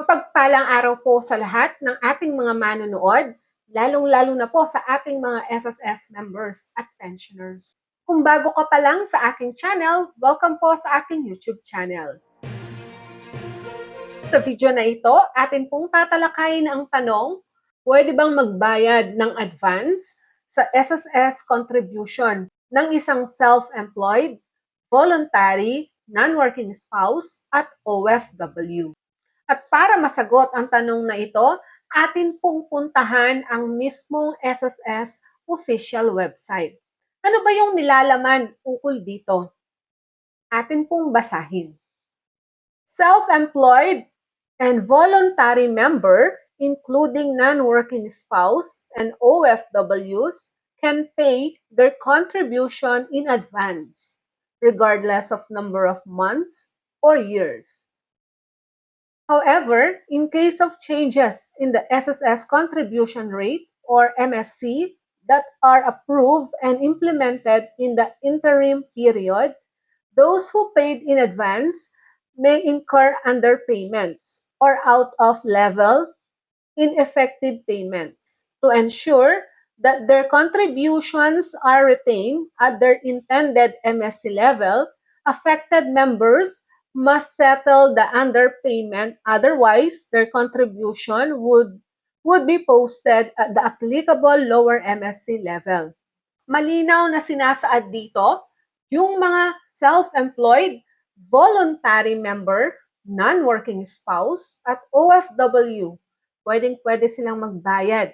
Mapagpalang araw po sa lahat ng ating mga manonood, lalong-lalo na po sa ating mga SSS members at pensioners. Kung bago ka pa lang sa aking channel, welcome po sa aking YouTube channel. Sa video na ito, atin pong tatalakayin ang tanong, pwede bang magbayad ng advance sa SSS contribution ng isang self-employed, voluntary, non-working spouse at OFW? At para masagot ang tanong na ito, atin pong puntahan ang mismong SSS official website. Ano ba yung nilalaman ukol dito? Atin pong basahin. Self-employed and voluntary member, including non-working spouse and OFWs, can pay their contribution in advance, regardless of number of months or years. However, in case of changes in the SSS contribution rate or MSC that are approved and implemented in the interim period, those who paid in advance may incur underpayments or out of level ineffective payments. To ensure that their contributions are retained at their intended MSC level, affected members must settle the underpayment, otherwise their contribution would be posted at the applicable lower MSC level. Malinaw na sinasaad dito yung mga self-employed, voluntary member, non-working spouse, at OFW. Pwedeng-pwede silang magbayad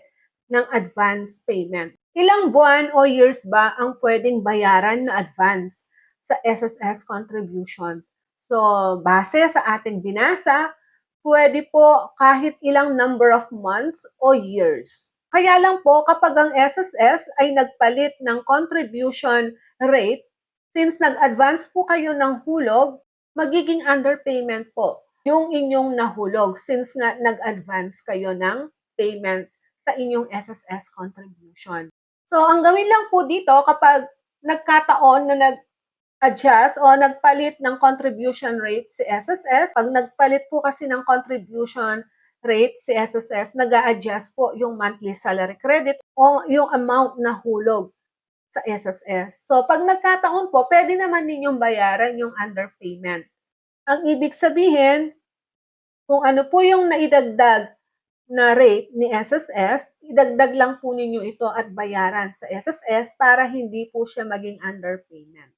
ng advance payment. Ilang buwan o years ba ang pwedeng bayaran na advance sa SSS contribution? So, base sa ating binasa, pwede po kahit ilang number of months o years. Kaya lang po kapag ang SSS ay nagpalit ng contribution rate, since nag-advance po kayo ng hulog, magiging underpayment po yung inyong nahulog since nga nag-advance kayo ng payment sa inyong SSS contribution. So, ang gawin lang po dito kapag nagkataon na nag-adjust o nagpalit ng contribution rate si SSS, pag nagpalit po kasi ng contribution rate si SSS, nag-a-adjust po yung monthly salary credit o yung amount na hulog sa SSS. So, pag nagkataon po, pwede naman ninyong bayaran yung underpayment. Ang ibig sabihin, kung ano po yung naidagdag na rate ni SSS, idagdag lang po ninyo ito at bayaran sa SSS para hindi po siya maging underpayment.